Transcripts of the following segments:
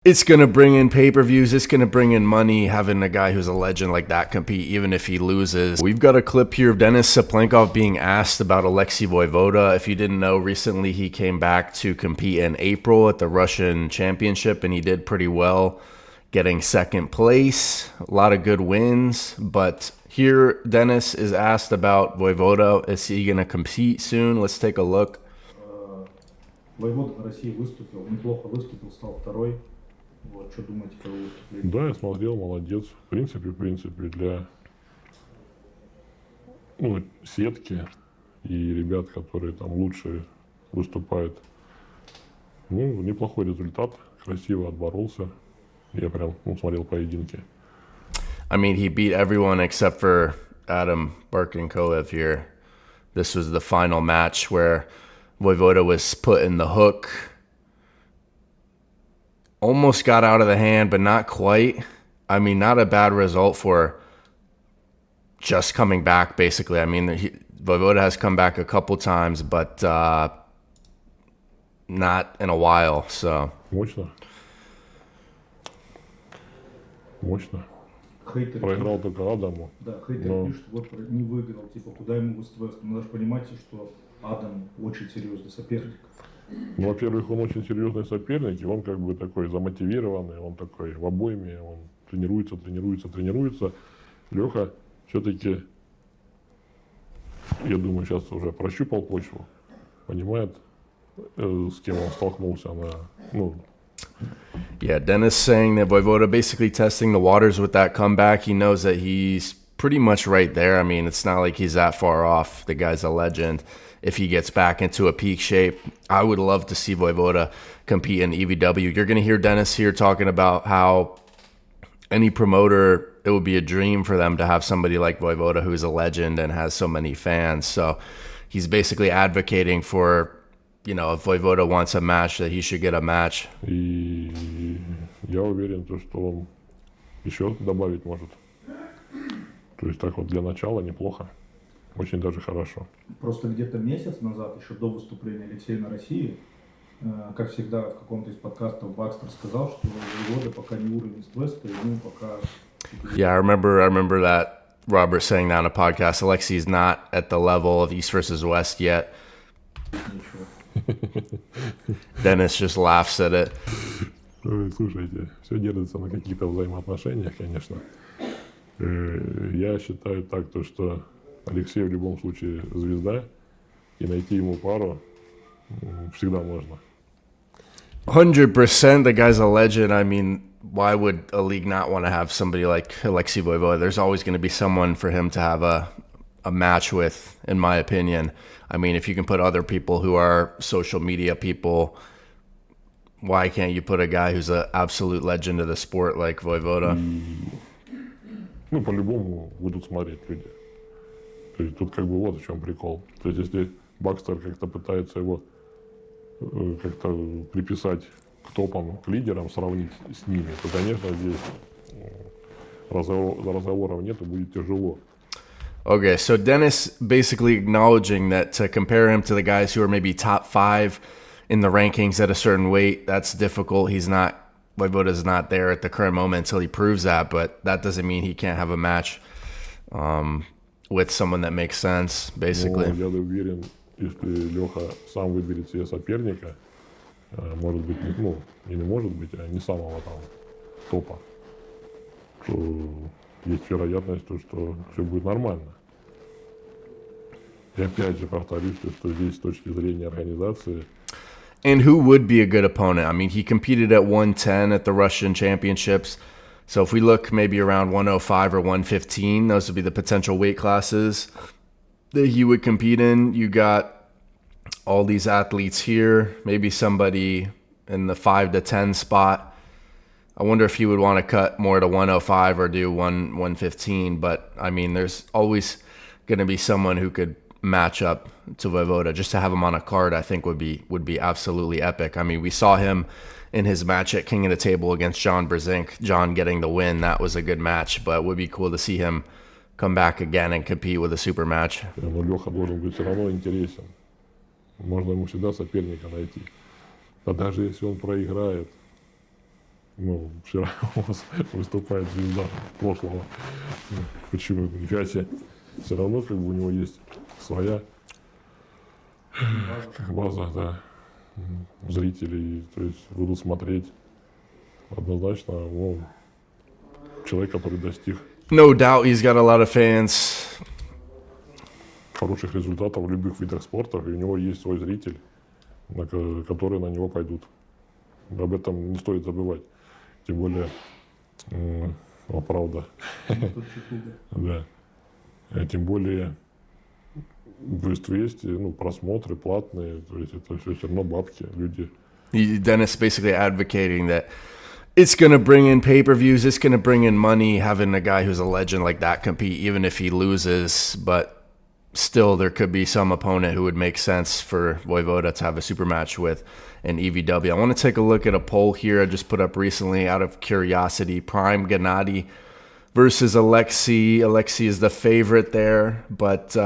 It's going to bring in pay-per-views. It's going to bring in money having a guy who's a legend like that compete, even if he loses. We've got a clip here of Denis Saplenkov being asked about Alexei Voevoda. If you didn't know, recently he came back to compete in April at the Russian Championship, and he did pretty well, getting second place. A lot of good wins. But here, Denis is asked about Voevoda. Is he going to compete soon? Let's take a look. Воевода России выступил, неплохо выступил, стал второй. Вот, что думаете про его выступление? Да, я смотрел, молодец. В принципе, для сетки и ребят, которые там лучше выступают. Неплохой результат, красиво отборолся. Я прям смотрел поединки. I mean, he beat everyone except for Adam Barkenkoev here. This was the final match where Voevoda was put in the hook. Almost got out of the hand, but not quite. I mean, not a bad result for just coming back, basically. I mean, Voevoda has come back a couple times, but not in a while. So. Мощно. Хейтеры Проиграл только Адаму. Да, хейтеры пишут, вот не выиграл, типа, куда ему Вест-Вест. Надо же понимать, что Адам очень серьезный соперник. Во-первых, он очень серьезный соперник, и он как бы такой замотивированный, он такой в обойме, он тренируется. Леха все-таки, я думаю, сейчас уже прощупал почву, понимает, с кем он столкнулся Yeah, Denis saying that Voevoda basically testing the waters with that comeback. He knows that he's pretty much right there. I mean, it's not like he's that far off. The guy's a legend. If he gets back into a peak shape, I would love to see Voevoda compete in EVW. You're going to hear Denis here talking about how any promoter, it would be a dream for them to have somebody like Voevoda who's a legend and has so many fans. So he's basically advocating for, if Voevoda wants a match, that he should get a match. И я уверен, что он еще добавить может. То есть так вот для начала неплохо. Очень даже хорошо. Просто где-то месяц назад, еще до выступления Алексея на России, как всегда в каком-то из подкастов Бакстер сказал, что Voevoda пока не уровень Вест-Веста, ему пока... Yeah, I remember that Robert saying that on a podcast. Alexei is not at the level of East versus West yet. Denis just laughs at it. Слушайте, все держится на каких-то взаимоотношениях, конечно. Я считаю так, что Алексей в любом случае звезда, и найти ему пару всегда можно. 100%, the guy's a legend. I mean, why would a league not want to have somebody like Alexei Voevoda? There's always going to be someone for him to have a match with, in my opinion. I mean, if you can put other people who are social media people, why can't you put a guy who's an absolute legend of the sport like Voevoda? По-любому будут смотреть люди. То есть тут как бы вот в чем прикол. То есть если Бакстер как-то пытается его как-то приписать к топам, к лидерам, сравнить с ними, то, конечно, здесь разговоров нет, и будет тяжело. Okay, so Denis basically acknowledging that to compare him to the guys who are maybe top 5 in the rankings at a certain weight, that's difficult. Voevoda's not there at the current moment until he proves that, but that doesn't mean he can't have a match with someone that makes sense, basically. Я уверен, если Леха сам выберет себе соперника, может быть, или может быть, а не самого там топа, то есть вероятность, что все будет нормально. И опять же повторюсь, что здесь с точки зрения организации. And who would be a good opponent? I mean, he competed at 110 at the Russian Championships. So if we look maybe around 105 or 115, those would be the potential weight classes that he would compete in. You got all these athletes here, maybe somebody in the 5 to 10 spot. I wonder if he would want to cut more to 105 or do 115. But, I mean, there's always going to be someone who could match up to Voevoda. Just to have him on a card, I think would be absolutely epic. I mean, we saw him in his match at King of the Table against John Brzezinski. John getting the win, that was a good match, but it would be cool to see him come back again and compete with a super match. Но Леха должен быть все равно интересен. Можно ему всегда соперника найти. А даже если он проиграет, ну, все равно у вас выступает звезда прошлого. Почему? Нифига себе. Все равно как бы у него есть своя база, да, зрителей, то есть будут смотреть. Однозначно, ну, человек, который достиг No doubt he's got a lot of fans. хороших результатов в любых видах спорта, и у него есть свой зритель, которые на него пойдут. Об этом не стоит забывать. Тем более, правда, да. Тем более, то есть ну, просмотры платные, то есть это все равно бабки, люди. Dennis basically advocating that it's going to bring in pay-per-views, it's going to bring in money having a guy who's a legend like that compete, even if he loses. But still, there could be some opponent who would make sense for Voevoda to have a super match with an EVW. I want to take a look at a poll here I just put up recently out of curiosity. Prime Gennady versus Alexei. Alexei is the favorite there, but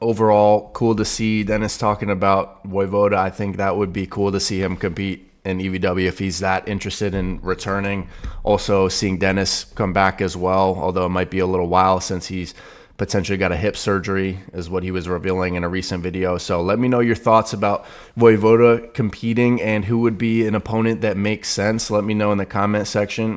overall, cool to see Denis talking about Voevoda. I think that would be cool to see him compete in EVW if he's that interested in returning. Also, seeing Denis come back as well, although it might be a little while since he's potentially got a hip surgery, is what he was revealing in a recent video. So let me know your thoughts about Voevoda competing and who would be an opponent that makes sense. Let me know in the comment section.